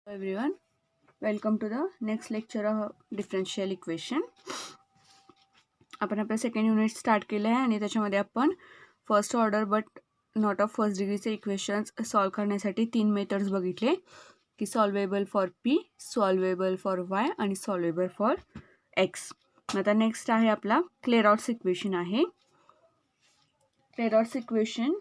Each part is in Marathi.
Everyone, welcome to the next lecture of differential equation. आपण आपलं सेकंड युनिट स्टार्ट केलं आहे आणि त्याच्यामध्ये आपण first order but not of first डिग्रीचे इक्वेशन्स सॉल्व करण्यासाठी 3 मेथड्स बघितले की solvable for p, solvable for y आणि सॉल्वेबल फॉर एक्स. आता नेक्स्ट आहे आपला क्लेरॉट्स इक्वेशन आहे. Clairaut's equation,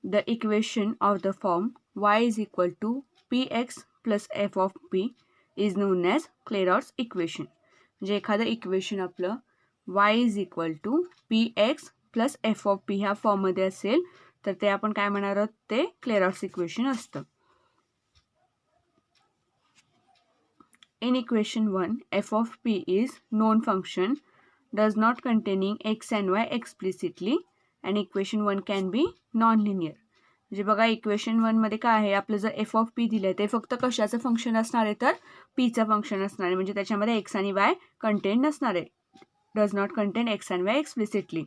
the equation of the form y is equal to px plus f of p is known as Clairaut's equation. म्हणजे एखादं इक्वेशन आपलं y is equal to px plus f of p ह्या फॉर्ममध्ये असेल तर ते आपण काय म्हणणार आहोत, ते क्लेरॉट्स इक्वेशन असतं. In equation 1, f of p is known function does not containing x and y explicitly and equation 1 can be non-linear. म्हणजे बघा इक्वेशन 1 मध्ये काय आहे, आपलं जर एफ ऑफ पी दिलं ते फक्त कशाचं फंक्शन असणार आहे, तर पीचं फंक्शन असणार आहे. म्हणजे त्याच्यामध्ये एक्स आणि वाय कंटेन नसणार आहे. Does not content x and Y explicitly.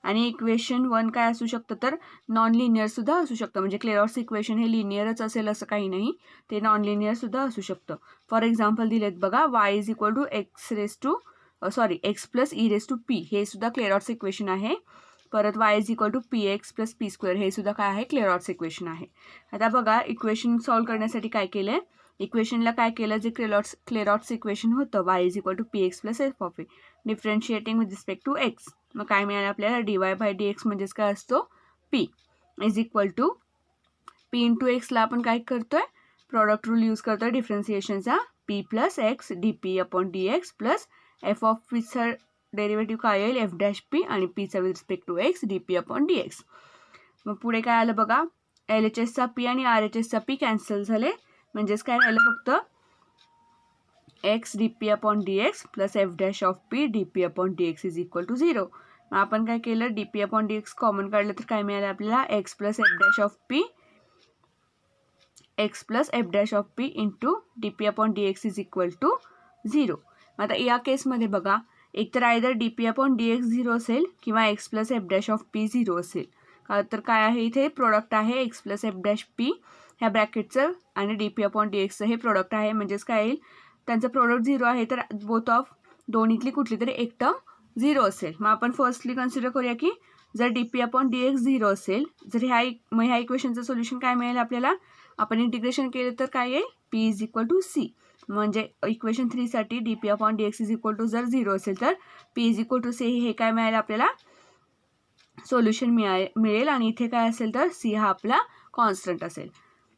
आणि इक्वेशन 1 काय असू शकतं, तर नॉन लिनियर सुद्धा असू शकतं. म्हणजे क्लेरॉट्स इक्वेशन हे लिनियरच असेल असं काही नाही, ते नॉन लिनियर सुद्धा असू शकतं. फॉर एक्झाम्पल दिलेत बघा, y is equal to x plus E raise to p, हे सुद्धा क्लेरॉट्स इक्वेशन आहे. परत y is equal to P x plus P square, हे सुद्धा काय आहे, क्लेरॉट्स इक्वेशन आहे. आता बघा इक्वेशन सॉल्व करण्यासाठी काय केलं आहे, इक्वेशनला काय केलं, जे क्लेरॉट्स इक्वेशन होतं y is equal to P x plus F of A differentiating with respect to X. मग काय मिळालं आपल्याला, D Y by D X म्हणजेच काय असतो, P is equal to P into एक्सला आपण काय करतोय, प्रॉडक्ट रूल यूज करतोय डिफरन्सिएशनचा, P plus X D P upon D x plus F of पीचा डेरिव्हेटिव्ह काय येईल, एफ डॅश पी आणि पीचा with respect to x D P upon D x. मग पुढे काय आलं बघा, एल एच एसचा पी आणि आर एच एसचा पी कॅन्सल झाले. म्हणजेच काय राहिलं, फक्त x D P upon D x plus f dash of p d P upon D x is equal to 0. मग आपण काय केलं, d P upon D x common काढलं तर काय मिळालं आपल्याला, x plus f dash of p into d P upon D x is equal to 0. आता या केसमध्ये बघा, एक तर either d P upon D x 0 असेल किंवा x plus f dash of p 0 असेल. का तर काय आहे, इथे प्रोडक्ट आहे x plus f dash p ह्या ब्रॅकेटचं आणि डी पी अपॉन डी एक्सचं हे प्रोडक्ट आहे. म्हणजेच काय येईल, त्यांचं प्रोडक्ट 0 आहे तर बोथ ऑफ दोन्हीतली कुठली तरी एक टर्म 0 असेल. मग आपण फर्स्टली कन्सिडर करूया की जर D P upon D x 0 असेल, जर ह्या इक्वेशनचं सोल्युशन काय मिळेल आपल्याला, आपण इंटिग्रेशन केलं तर काय येईल, p is equal to c. म्हणजे इक्वेशन 3 साठी d P upon D x is equal to जर 0 असेल तर P is equal to c हे काय मिळेल आपल्याला, सोल्युशन मिळेल. आणि इथे काय असेल तर सी हा आपला कॉन्स्टंट असेल.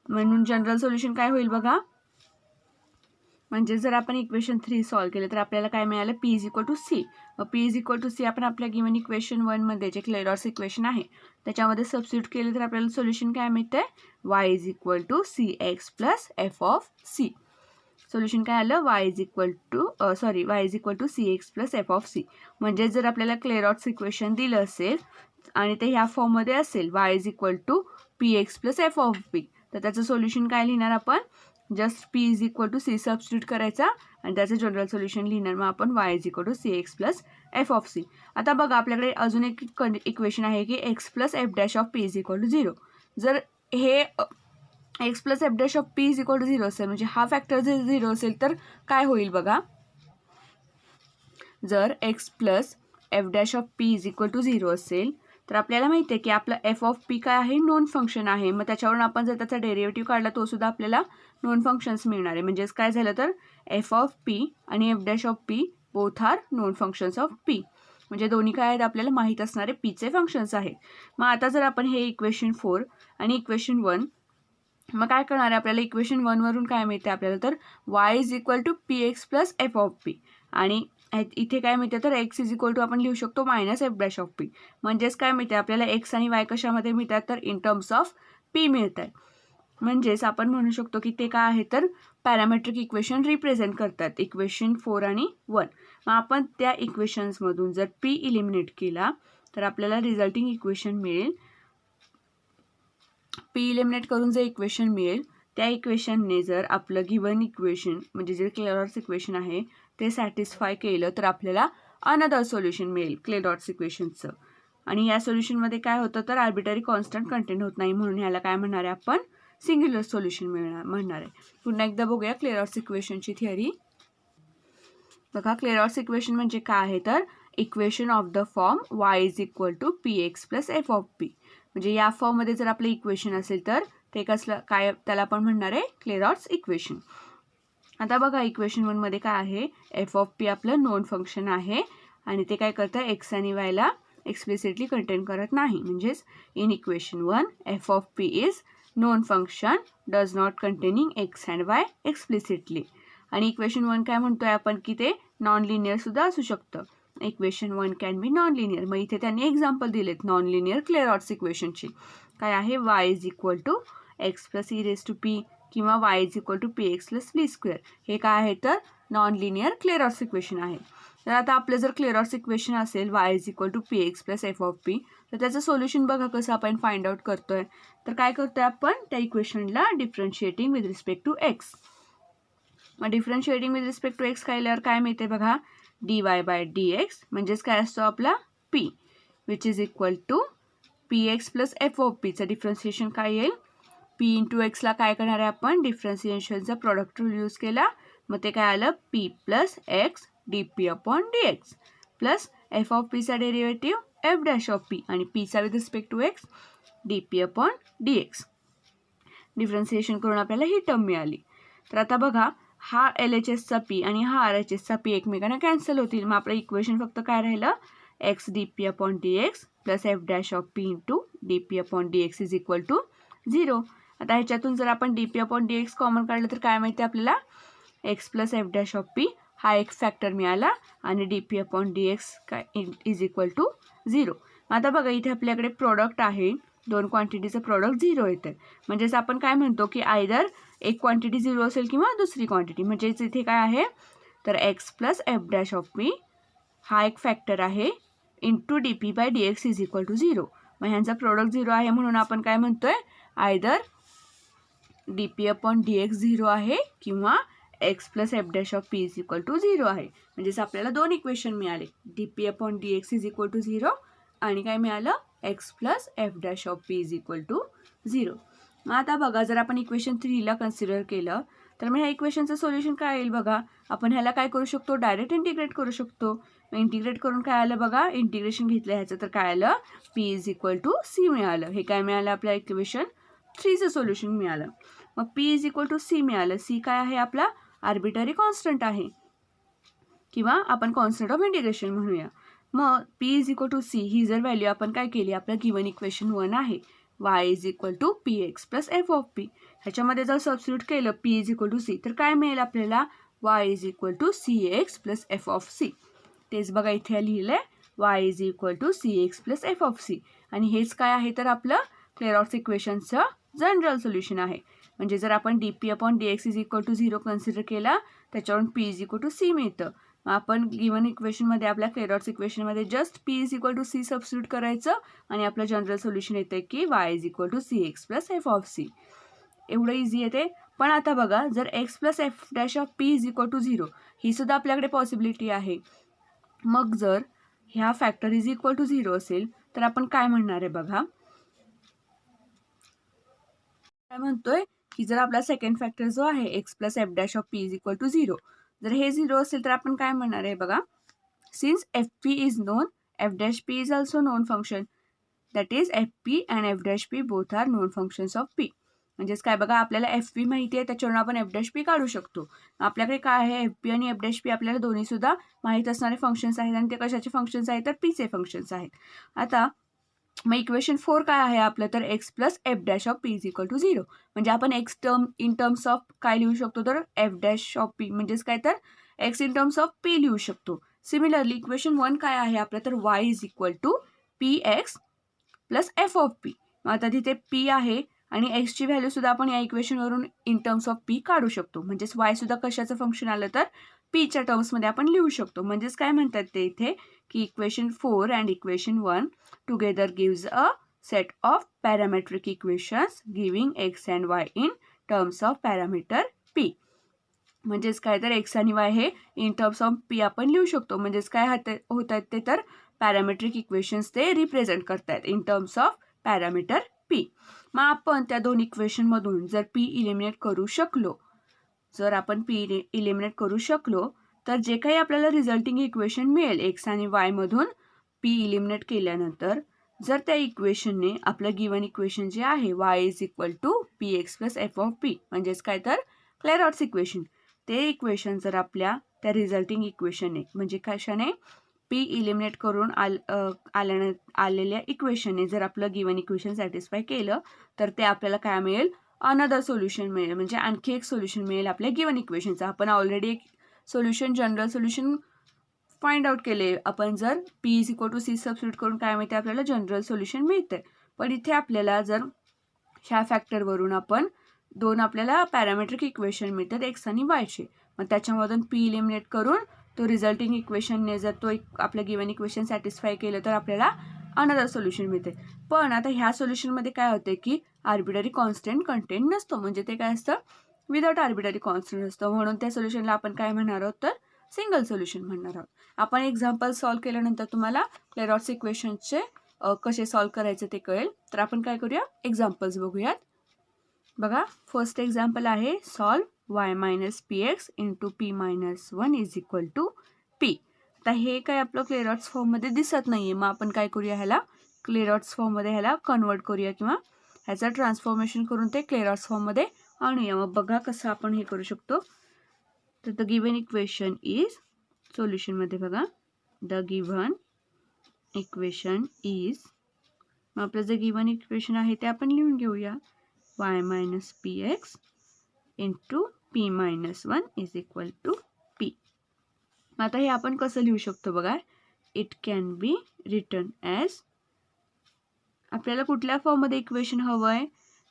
म्हणून जनरल सोल्युशन काय होईल बघा, म्हणजे जर आपण इक्वेशन 3 सॉल्व केलं तर आपल्याला काय मिळालं, p is equal to c. P is equal to c आपण आपल्या गिवन इक्वेशन 1 मध्ये जे क्लेरॉट्स इक्वेशन आहे त्याच्यामध्ये सबस्टिट्यूट केलं तर आपल्याला सोल्युशन काय मिळतंय, y is equal to C x plus F of c. Solution काय आलं, y is equal to C x plus F of c. म्हणजे जर आपल्याला क्लेरॉट्स इक्वेशन दिलं असेल आणि ते ह्या फॉर्ममध्ये असेल, y is equal to P x plus F of p, तर त्याचं सोल्युशन काय लिहिणार आपण, just p is equal to C substitute करायचा आणि त्याचं जनरल सोल्युशन लिहिणार मग आपण y is equal to C x plus F of c. आता बघा आपल्याकडे अजून एक इक्वेशन आहे की x plus f dash of p is equal to 0. जर हे x plus f dash of p is equal to 0 असेल, म्हणजे हा फॅक्टर जर 0 असेल तर काय होईल बघा, जर x plus f dash of p is equal to 0 असेल तर आपल्याला माहिती आहे की आपलं एफ ऑफ पी काय आहे, नोन फंक्शन आहे. मग त्याच्यावरून आपण जर त्याचा डेरिव्हेटिव्ह काढला तो सुद्धा आपल्याला नोन फंक्शन्स मिळणार आहे. म्हणजेच काय झालं तर एफ ऑफ पी आणि f dash of p both are known functions of p. म्हणजे दोन्ही काय आहेत आपल्याला माहीत असणारे पीचे फंक्शन्स आहेत. मग आता जर आपण हे इक्वेशन 4 आणि इक्वेशन 1, मग काय करणार आहे आपल्याला, इक्वेशन 1 वरून काय मिळते आपल्याला, तर y is equal to P x plus F of P आणि इथे काय मिळते तर एक्स इज इक्वल टू आपण लिहू शकतो minus F dash of p. म्हणजेच काय मिळते आपल्याला, एक्स आणि वाय कशामध्ये मिळतात तर इन टर्म्स ऑफ पी मिळत आहे. म्हणजेच आपण म्हणू शकतो की ते काय आहे तर पॅरामेट्रिक इक्वेशन रिप्रेझेंट करतात, इक्वेशन 4 आणि 1. मग आपण त्या इक्वेशन्समधून जर पी इलिमिनेट केला तर आपल्याला रिझल्टिंग इक्वेशन मिळेल. पी इलिमिनेट करून जे इक्वेशन मिळेल त्या इक्वेशनने जर आपलं गिवन इक्वेशन म्हणजे जे क्लेरॉट्स इक्वेशन आहे ते सॅटिस्फाय केलं तर आपल्याला अनदर सोल्युशन मिळेल क्लेरॉट्स इक्वेशनचं. आणि या सोल्युशनमध्ये काय होतं तर आर्बिटरी कॉन्स्टंट कंटेन होत नाही, म्हणून ह्याला काय म्हणणार आहे आपण, सिंग्युलर सोल्युशन म्हणणार आहे. पुन्हा एकदा बघूया क्लेरॉट्स इक्वेशनची थिअरी. बघा, क्लेरॉट्स इक्वेशन म्हणजे काय आहे तर equation of the form y is equal to px plus F of p. म्हणजे या फॉर्ममध्ये जर आपलं इक्वेशन असेल तर ते कसलं काय त्याला आपण म्हणणार आहे क्लेरॉट्स इक्वेशन. आता बघा, इक्वेशन 1 मध्ये काय आहे, एफ ऑफ पी आपलं नोन फंक्शन आहे आणि ते काय करतं एक्स आणि वायला एक्सप्लिसिटली कंटेन करत नाही. म्हणजेच in equation 1 F of p is non function does not containing x and Y explicitly. आणि इक्वेशन 1 काय म्हणतोय आपण की ते नॉन लिनियर सुद्धा असू शकतं. Equation 1 can be non linear. मग इथे त्यांनी एक्झाम्पल दिलेत नॉन लिनियर क्लेरॉट्स इक्वेशनची. काय आहे, Y is equal to x plus E raise to P किंवा Y is equal to P x plus B square. हे काय आहे तर नॉन लिनियर क्लेरॉट्स इक्वेशन आहे. तर आता आपलं जर क्लेरॉट्स इक्वेशन असेल y is equal to P x plus F of p, तर त्याचं सोल्युशन बघा कसं आपण फाइंड आउट करतोय. तर काय करतोय आपण त्या इक्वेशनला differentiating with respect to X. मग differentiating with respect to X केल्यावर काय मिळते बघा, D Y by D X म्हणजेच काय असतो आपला P which is equal to P x plus F of पीचं डिफरन्शिएशन काय येईल, पी इंटू एक्सला काय करणार आहे आपण डिफरन्शिएशनचा प्रोडक्ट रूल यूज केला. मग ते काय आलं P plus X D P upon D x plus F of पीचा derivative F dash of P आणि पीचा with respect to x D P upon D X. Differentiation करून आपल्याला ही टर्म मिळाली. तर आता बघा, हा एल एच एसचा पी आणि हा आर एच एसचा पी एकमेकांना कॅन्सल होतील. मग आपलं इक्वेशन फक्त काय राहिलं, x D P upon D x plus f dash of p into d P upon D x is equal to 0. आता ह्याच्यातून जर आपण d P upon D x common काढलं तर काय माहिती आपल्याला, x plus f dash of p हा एक फॅक्टर मिळाला आणि d P upon D x काय इज इक्वल टू 0. आता बघा, इथे आपल्याकडे प्रोडक्ट आहे, दोन क्वांटिटीचं प्रोडक्ट 0 येतं. म्हणजेच आपण काय म्हणतो की आयदर एक क्वांटिटी 0 असेल किंवा दुसरी क्वांटिटी. म्हणजेच इथे काय आहे तर x plus f dash of p हा एक फॅक्टर आहे into d p by D x is equal to 0. मग ह्यांचा प्रोडक्ट 0 आहे म्हणून आपण काय म्हणतोय either d P upon D x 0 आहे किंवा x plus f dash of p is equal to 0 आहे. म्हणजेच आपल्याला दोन इक्वेशन मिळाले, d P upon D x is equal to 0 आणि काय मिळालं x plus f dash of p is equal to 0. मग आता बघा, जर आपण इक्वेशन 3ला कन्सिडर केलं तर मग ह्या इक्वेशनचं सोल्युशन काय येईल बघा, आपण ह्याला काय करू शकतो डायरेक्ट इंटिग्रेट करू शकतो. मग इंटिग्रेट करून काय आलं बघा, इंटिग्रेशन घेतलं ह्याचं तर काय आलं p is equal to C मिळालं. हे काय मिळालं आपल्या इक्वेशन 3चं सोल्युशन मिळालं. मग P is equal to C मिळालं. सी काय आहे आपला आर्बिटरी कॉन्स्टंट आहे किंवा आपण कॉन्स्टंट ऑफ इंटिग्रेशन म्हणूया. मग P is equal to C ही जर व्हॅल्यू आपण काय केली, आपलं गिवन इक्वेशन 1 आहे Y is equal to P x plus F of p, ह्याच्यामध्ये जर सबस्टिट्यूट केलं p is equal to c तर काय मिळेल आपल्याला y is equal to C x plus F of c. तेच बघा इथे लिहिलं आहे Y is equal to C x plus F of c आणि हेच काय आहे तर आपलं क्लेरॉट्स इक्वेशनचं जनरल सोल्युशन आहे. म्हणजे जर आपण d P upon D x is equal to 0 consider केला त्याच्यावरून p is equal to c मिळतं. मग आपण गिवन इक्वेशनमध्ये आपल्या क्लेरॉट्स इक्वेशनमध्ये just p is equal to C substitute करायचं आणि आपलं जनरल सोल्युशन येतं की y is equal to C x plus F of c. एवढं इझी येते. पण आता बघा, जर x plus f dash of p is equal to 0 ही सुद्धा आपल्याकडे पॉसिबिलिटी आहे. मग जर ह्या फॅक्टर इज इक्वल टू 0 असेल तर आपण काय म्हणणार आहे बघा, काय म्हणतोय की जर आपला सेकंड फॅक्टर जो आहे x plus f dash of p is equal to 0 जर हे 0 असेल तर आपण काय म्हणणार आहे बघा, since f p is known f dash p is also known function that is f p and f dash p both are known functions of p. म्हणजेच काय बघा, आपल्याला एफ पी माहिती आहे त्याच्यावरून आपण एफ डॅश पी काढू शकतो. आपल्याकडे काय आहे एफ पी आणि एफ डॅश पी आपल्याला दोन्ही सुद्धा माहीत असणारे फंक्शन्स आहेत आणि ते कशाचे फंक्शन्स आहेत तर पीचे फंक्शन्स आहेत. आता मग इक्वेशन 4 काय आहे आपलं तर x plus f dash of p is equal to 0. म्हणजे आपण x term in terms of काय लिहू शकतो तर एफ डॅश ऑफ पी म्हणजेच काय तर x in terms of p लिहू शकतो. सिमिलरली इक्वेशन 1 काय आहे आपलं तर y is equal to P x plus F of p. मग आता तिथे पी आहे आणि एक्सची व्हॅल्यू सुद्धा आपण या इक्वेशनवरून इन टर्म्स ऑफ पी काढू शकतो. म्हणजेच वाय सुद्धा कशाचं फंक्शन आलं तर पीच्या टर्म्समध्ये आपण लिहू शकतो. म्हणजेच काय म्हणतात ते इथे की equation 4 and equation 1 together gives a set of parametric equations giving x and Y in terms of parameter P. म्हणजेच काय तर एक्स आणि वाय हे इन टर्म्स ऑफ पी आपण लिहू शकतो. म्हणजेच काय होत आहेत ते तर पॅरामेट्रिक इक्वेशन्स ते रिप्रेझेंट करतायत in terms of parameter P. मग आपण त्या दोन इक्वेशनमधून जर पी इलिमिनेट करू शकलो, तर जे काही आपल्याला रिझल्टिंग इक्वेशन मिळेल एक्स आणि वाय मधून पी इलिमिनेट केल्यानंतर, जर त्या इक्वेशनने आपलं गिवन इक्वेशन जे आहे Y is equal to P x plus F of p, म्हणजेच काय तर क्लेरॉट्स इक्वेशन, ते इक्वेशन जर आपल्या त्या रिझल्टिंग इक्वेशनने म्हणजे कशाने पी इलिमिनेट करून आलेल्या इक्वेशनने जर आपलं गिवन इक्वेशन सॅटिस्फाय केलं, तर ते आपल्याला काय मिळेल, अनदर सोल्युशन मिळेल, म्हणजे आणखी एक सोल्युशन मिळेल आपल्या गिवन इक्वेशनचा. आपण ऑलरेडी एक solution, general solution find out केले. आपण जर p is equal to C substitute करून काय मिळते, आपल्याला जनरल सोल्युशन मिळते. पण इथे आपल्याला जर ह्या फॅक्टरवरून आपण दोन आपल्याला पॅरामेट्रिक इक्वेशन मिळतात एक्स आणि वायचे, मग त्याच्यामधून पी इलिमिनेट करून तो रिझल्टिंग इक्वेशनने जर तो आपलं गिवन इक्वेशन सॅटिस्फाय केलं, तर आपल्याला अनदर सोल्युशन मिळते. पण आता ह्या सोल्युशनमध्ये काय होते की आर्बिटरी कॉन्स्टंट कंटेंट नसतो, म्हणजे ते काय असतं, विदाउट आर्बिटरी कॉन्स्टंट असतं. म्हणून त्या सोल्युशनला आपण काय म्हणणार आहोत, तर सिंगल सोल्युशन म्हणणार आहोत. आपण एक्झाम्पल सॉल्व्ह केल्यानंतर तुम्हाला क्लेरॉट्स इक्वेशनचे कसे सॉल्व्ह करायचे ते कळेल. तर आपण काय करूया, एक्झाम्पल्स बघूयात. बघा, फर्स्ट एक्झाम्पल आहे solve y minus P x into p minus 1 is equal to p. आता हे काय आपलं क्लेरॉट्स फॉर्ममध्ये दिसत नाही आहे, मग आपण काय करूया, ह्याला क्लेरॉट्स फॉर्ममध्ये ह्याला कन्वर्ट करूया किंवा ह्याचं ट्रान्सफॉर्मेशन करून ते क्लेरॉट्स फॉर्ममध्ये आणूया. मग बघा कसं आपण हे करू शकतो. तर द गिवन इक्वेशन इज, सोल्युशनमध्ये बघा, द गिवन इक्वेशन इज, मग आपलं जे गिवन इक्वेशन आहे ते आपण लिहून घेऊया, y minus px into p minus 1 is equal to p. आता हे आपण कसं लिहू शकतो बघा, it can be written as, आपल्याला कुठल्या फॉर्ममध्ये इक्वेशन हवं आहे,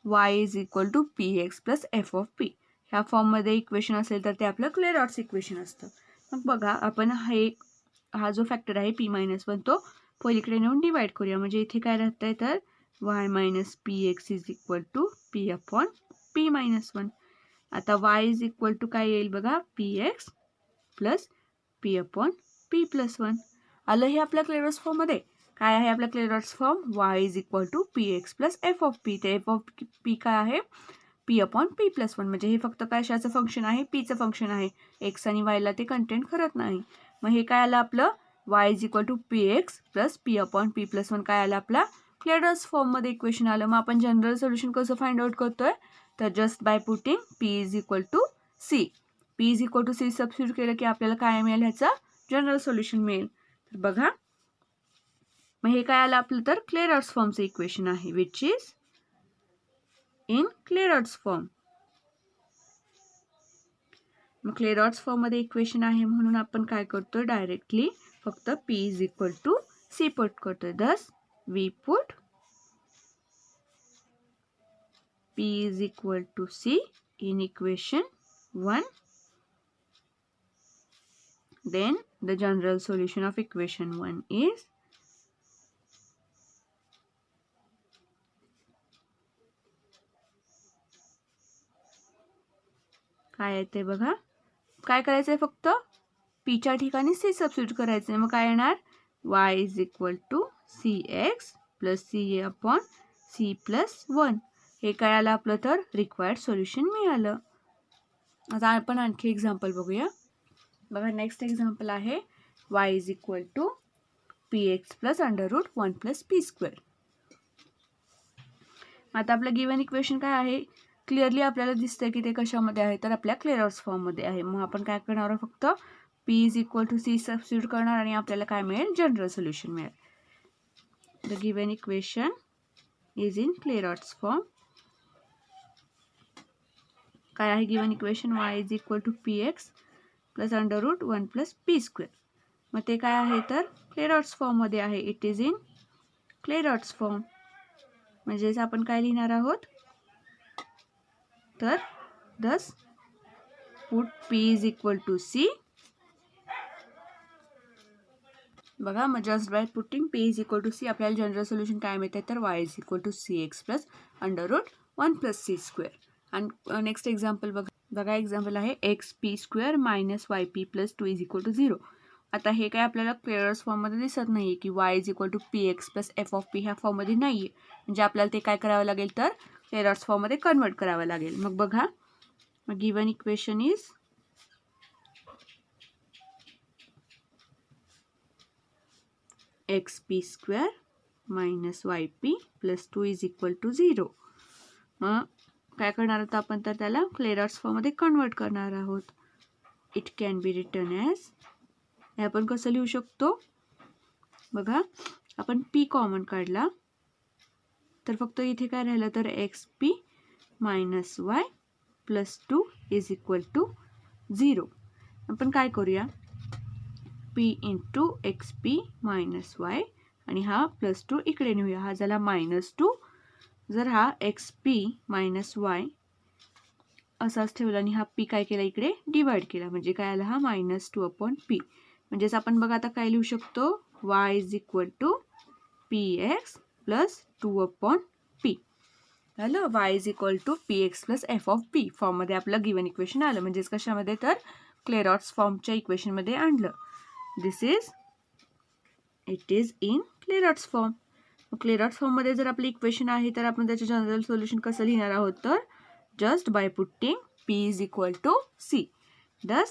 y is equal to P x plus F of p. ह्या फॉर्ममध्ये इक्वेशन असेल तर ते आपलं क्लेरॉट्स इक्वेशन असतं. मग बघा, आपण हा जो फॅक्टर आहे पी मायनस 1 तो पलीकडे नेऊन डिवाइड करूया, म्हणजे इथे काय राहतं आहे, तर y minus P x is equal to P upon P minus 1. आता y इज इक्वल टू काय येईल बघा, P x plus P upon P plus 1. आलं हे आपल्या क्लेरॉट्स फॉर्ममध्ये. काय आहे आपल्या Clairaut's form, y is equal to P x plus F of P. ते एफ ऑफ पी काय आहे, पी अपॉन पी प्लस 1, म्हणजे हे फक्त कशाचं फंक्शन आहे, पीचं फंक्शन आहे. एक्स आणि वायला ते कंटेंट करत नाही. मग हे काय आलं आपलं, y is equal to P x plus P upon P plus 1 काय आलं आपला क्लेरॉट्स फॉर्ममध्ये इक्वेशन आलं. मग आपण जनरल सोल्युशन कसं फाइंड आउट करतोय, तर just by putting p is equal to c. P is equal to C substitute केलं की आपल्याला काय मिळेल, ह्याचा जनरल सोल्युशन मिळेल. तर बघा, मग हे काय आलं आपलं, तर क्लेरॉट्स फॉर्मचं इक्वेशन आहे, which is in Clairaut's form. मग क्लेरॉट्स फॉर्ममध्ये इक्वेशन आहे म्हणून आपण काय करतो, डायरेक्टली फक्त p is equal to c put करतोय. Thus we put p is equal to c in equation 1. Then the general solution of equation 1 is काय आहे ते बघा, काय करायचंय, फक्त p च्या ठिकाणी c सबस्टिट्यूट करायचंय. मग काय येणार, y is equal to cx plus c upon c plus 1. हे काय आलं आपलं, तर रिक्वायर्ड सोल्युशन मिळालं. आता आपण आणखी एक्झाम्पल बघूया. बघा, नेक्स्ट एक्झाम्पल आहे y is equal to P x plus under root 1 plus P square. आता आपलं गिवन इक्वेशन काय आहे, क्लिअरली आपल्याला दिसतंय की ते कशामध्ये आहे, तर आपल्या क्लेरॉट्स फॉर्ममध्ये आहे. मग आपण काय करणार आहोत, फक्त p is equal to C substitute करणार आणि आपल्याला काय मिळेल, जनरल सोल्युशन मिळेल. The given equation is in Clairaut's form. काय आहे given equation, y is equal to P x plus under root 1 plus P square. मग ते काय आहे, तर क्लेरॉट्स फॉर्ममध्ये आहे. It is in Clairaut's form. म्हणजेच आपण काय लिहिणार आहोत, तर thus put P is equal to C. बघा, मग just by putting p is equal to c आपल्याला जनरल सोल्युशन काय मिळते, तर y is equal to C x plus under root 1 plus c square. आणि नेक्स्ट एक्झाम्पल बघा, एक्झाम्पल आहे x p square minus y p plus 2 is equal to 0. आता हे काय आपल्याला क्लिअरर्स फॉर्ममध्ये दिसत नाही आहे की y is equal to P x plus F of p ह्या फॉर्ममध्ये नाही आहे. म्हणजे आपल्याला ते काय करावं लागेल तर क्लिअरर्स फॉर्ममध्ये कन्वर्ट करावं लागेल. मग बघा, given equation is x p square minus y p plus 2 is equal to 0. मग काय करणार आहोत आपण तर त्याला क्लिअरर्स फॉर्ममध्ये कन्वर्ट करणार आहोत. It can B return as, हे आपण कसं लिहू शकतो बघा, आपण पी कॉमन काढला तर फक्त इथे काय राहिलं तर x P minus y plus 2 is equal to 0. आपण काय करूया, p into x P minus y आणि हा प्लस 2 इकडे नेऊया, हा झाला -2. जर हा एक्स पी मायनस वाय असाच ठेवला आणि हा पी काय केला इकडे डिवाइड केला, म्हणजे काय आला हा -2 अपॉन पी. म्हणजेच आपण बघा आता काय लिहू शकतो, Y is equal to P x plus 2 upon P. झालं, Y is equal to P x plus F of P फॉर्ममध्ये आपलं गिवन इक्वेशन आलं. म्हणजेच कशामध्ये तर क्लेरॉट्स फॉर्मच्या इक्वेशनमध्ये आणलं. This is, it is in Clairaut's form. Clairaut's फॉर्ममध्ये जर आपलं इक्वेशन आहे तर आपण त्याचे जनरल सोल्युशन कसं लिहिणार आहोत तर just by putting p is equal to c. Thus,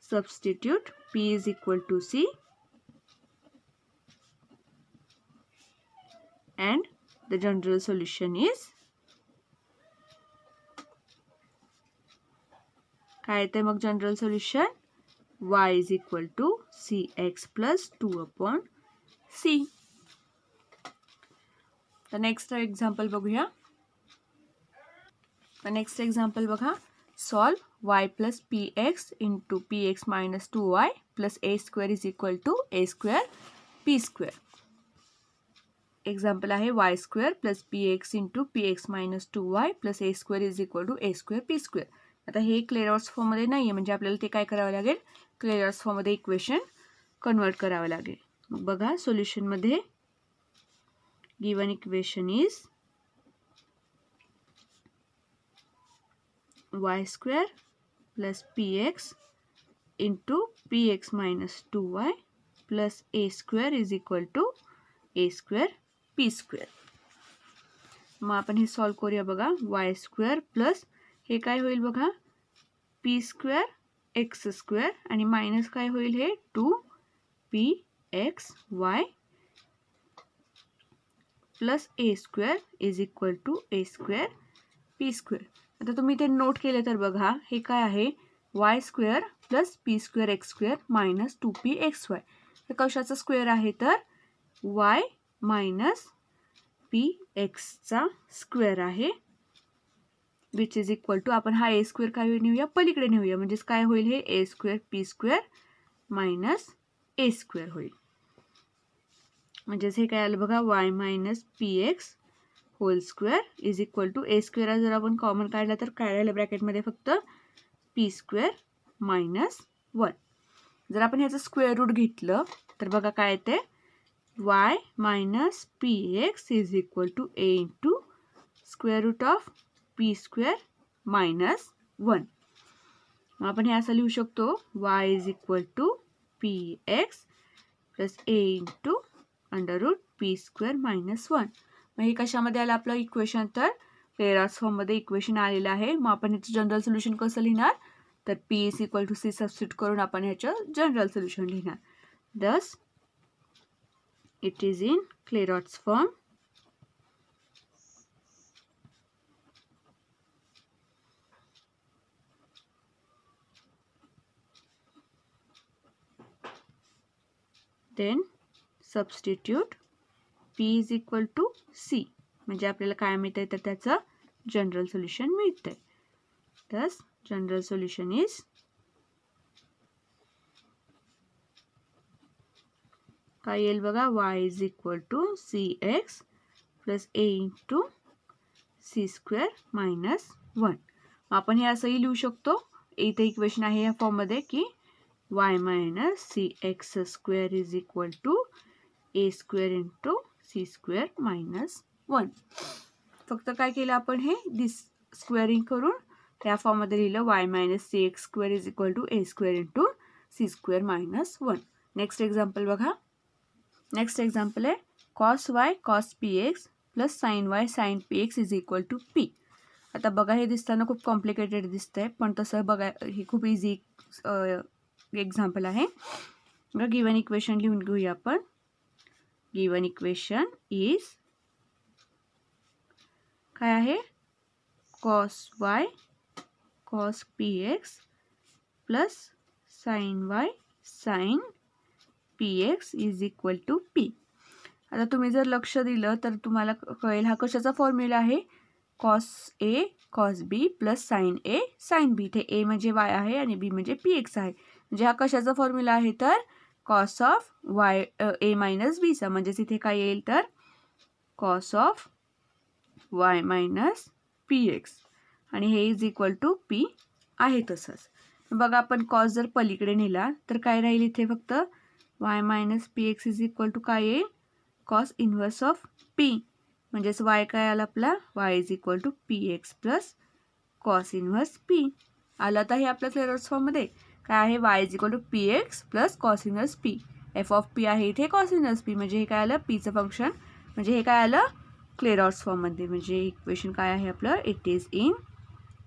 substitute p is equal to c and the general solution is काय येते मग general solution, y is equal to cx plus 2 upon c. The next example बघूया. The next example बघा, solve y plus px into px minus 2y plus a square is equal to a square p square. Example आहे y square plus px into px minus 2y plus a square is equal to a square p square. आता हे क्लेरॉट्स फॉर्ममध्ये नाही आहे, म्हणजे आपल्याला ते काय करावं लागेल, क्लेरॉट्स फॉर्ममध्ये इक्वेशन कन्वर्ट करावं लागेल. मग बघा सोल्युशनमध्ये given equation is y square plus px into px minus 2y plus a square is equal to a square p square. मग आपण हे सॉल्व करूया बघा, y square प्लस हे काय होईल बघा p square x square आणि मायनस काय होईल हे 2pxy plus a square is equal to a square p square. आता तुम्ही ते नोट केले तर बघा हे काय आहे, y square plus P square x square minus 2pxy. हे कशाचं स्क्वेअर आहे तर y मायनस पी एक्सचा स्क्वेअर आहे, विच इज इक्वल टू, आपण हा ए स्क्वेअर काय नेऊया पलीकडे नेऊया, म्हणजेच काय होईल हे a square p square minus a square होईल. म्हणजेच हे काय आलं बघा, y minus P x whole square is equal to a square जर आपण कॉमन काढला तर काय राहिलं ब्रॅकेटमध्ये फक्त पी स्क्वेअर मायनस 1. जर आपण ह्याचं स्क्वेअर रूट घेतलं तर बघा काय येते, y minus P x is equal to a into square root of p square minus 1. मग आपण हे असं लिहू शकतो, y is equal to P x plus a into under root p square minus 1. मग हे कशामध्ये आलं आपलं इक्वेशन तर क्लेरॉट्स फॉर्ममध्ये इक्वेशन आलेलं आहे. मग आपण ह्याचं जनरल सोल्युशन कसं लिहिणार तर P is equal to C substitute करून आपण ह्याचं जनरल सोल्युशन लिहिणार. Thus it is in Clairaut's form. Then substitute P is equal to C, म्हणजे आपल्याला काय मिळतंय तर त्याचं जनरल सोल्युशन मिळतंय. थस जनरल सोल्युशन इज काय येईल बघा, y is equal to cx plus a into C square minus 1. आपण हे असंही लिहू शकतो, इथे इक्वेशन आहे या फॉर्ममध्ये की y minus c x square is equal to a square into C square minus 1. फक्त काय केलं आपण हे स्क्वेअरिंग करून त्या फॉर्ममध्ये लिहिलं y minus c x square is equal to a square into C square minus 1. Next example बघा. नेक्स्ट एक्झाम्पल आहे cos y cos p x plus sine y sine p x is equal to p. आता बघा हे दिसताना खूप कॉम्प्लिकेटेड दिसतंय, पण तसं बघा ही खूप इझी एक्झाम्पल आहे. बघा गिवन इक्वेशन लिहून घेऊया आपण. गिवन इक्वेशन इज काय आहे, cos y cos p x plus sine y sine p x is equal to p. आता तुम्ही जर लक्ष दिलं तर तुम्हाला कळेल हा कशाचा फॉर्म्युला आहे, cos a cos b plus sine a sine b. इथे ए म्हणजे वाय आहे आणि बी म्हणजे पी एक्स आहे. म्हणजे हा कशाचा फॉर्म्युला आहे तर cos of Y A minus बीचा. म्हणजेच इथे काय येईल तर cos of Y minus P x आणि हे इज इक्वल टू पी आहे. तसंच बघा आपण कॉस जर पलीकडे नेला तर काय राहील इथे फक्त y minus P x is equal to काय येईल, कॉस इन्व्हर्स ऑफ पी. म्हणजेच वाय काय आला आपला, y is equal to P x plus cos inverse p आला. तर हे आपल्या क्लेरॉट्स फॉर्ममध्ये काय आहे, Y is equal to P x plus cos inverse p. F of p आहे इथे कॉस इन्व्हर्स पी. म्हणजे हे काय आलं पीचं फंक्शन. म्हणजे हे काय आलं क्लेरॉट्स फॉर्ममध्ये. म्हणजे इक्वेशन काय आहे आपलं, it is in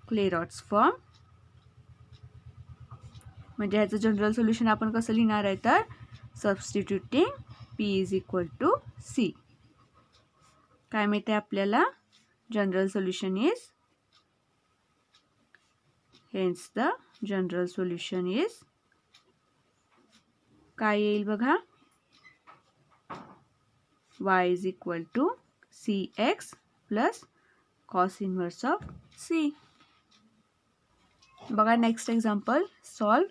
Clairaut's form. म्हणजे ह्याचं जनरल सोल्युशन आपण कसं लिहिणार आहे तर substituting P is equal to C. काय मिळते आपल्याला, general solution is, hence the general solution is काय येईल बघा, y is equal to C x plus cos inverse of C. बघा next example, solve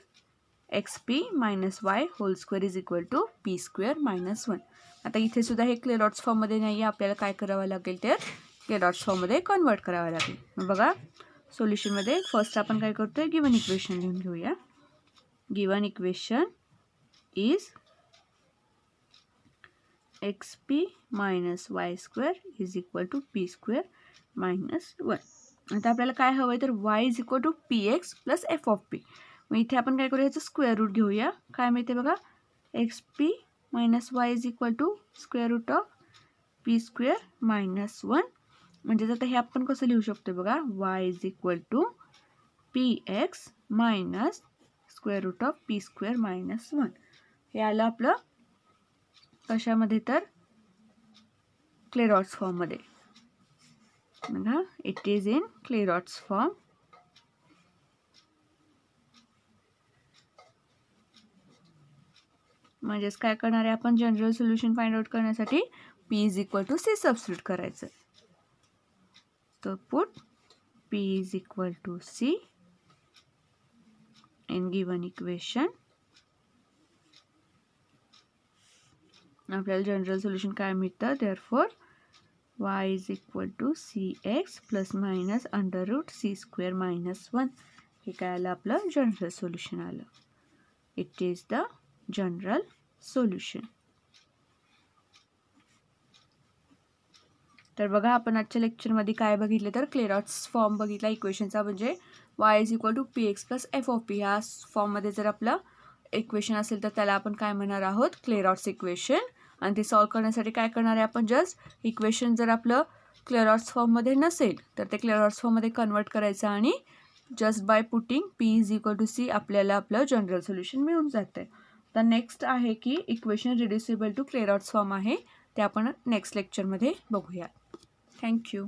X P minus Y whole square is equal to P square minus 1. आता इथे सुद्धा हे क्लेरॉट्स फॉर्ममध्ये नाही आहे, आपल्याला काय करावं लागेल तर क्लेरॉट्स फॉर्ममध्ये कन्वर्ट करावं लागेल. मग बघा सोल्युशनमध्ये फर्स्ट आपण काय करतोय, गिवन इक्वेशन लिहून घेऊया. Given equation is x P minus y square is equal to P square minus 1. आता आपल्याला काय हवं आहे तर y is equal to P x plus F of p. मग इथे आपण काय करूया, याचं स्क्वेअर रूट घेऊया. काय मिळते बघा, x P minus y is equal to square root of p square minus 1. म्हणजे आता हे आपण कसं लिहू शकतो बघा, y is equal to P x minus square root of p square minus 1. हे आलं आपलं कशामध्ये तर क्लेरॉट्स फॉर्ममध्ये. बघा it is in Clairaut's form. म्हणजेच काय करणार आहे आपण, जनरल सोल्युशन फाइंड आउट करण्यासाठी p is equal to C substitute करायचं. तर put P is equal to c in given equation. आपल्याला जनरल सोल्युशन काय मिळतं, therefore y is equal to C x plus minus under root c square minus 1. हे काय आलं आपलं जनरल सोल्युशन आलं. It is the general solution. तर बघा आपण आजच्या लेक्चरमध्ये काय बघितले तर क्लेरॉट्स फॉर्म बघितला इक्वेशनचा. म्हणजे y is equal to P x plus F of p. ह्या फॉर्ममध्ये जर आपलं इक्वेशन असेल तर त्याला आपण काय म्हणणार आहोत, क्लेरॉट्स इक्वेशन. आणि ते सॉल्व करण्यासाठी काय करणार आहे आपण, जस्ट इक्वेशन जर आपलं क्लेरॉट्स फॉर्ममध्ये नसेल तर ते क्लेरॉट्स फॉर्ममध्ये कन्वर्ट करायचं आणि just by putting p is equal to c आपल्याला आपलं जनरल सोल्युशन मिळून जातं आहे. तर नेक्स्ट आहे की इक्वेशन रिड्युसिबल टू क्लेरॉट्स फॉर्म आहे, ते आपण नेक्स्ट लेक्चरमध्ये बघूया. थँक्यू.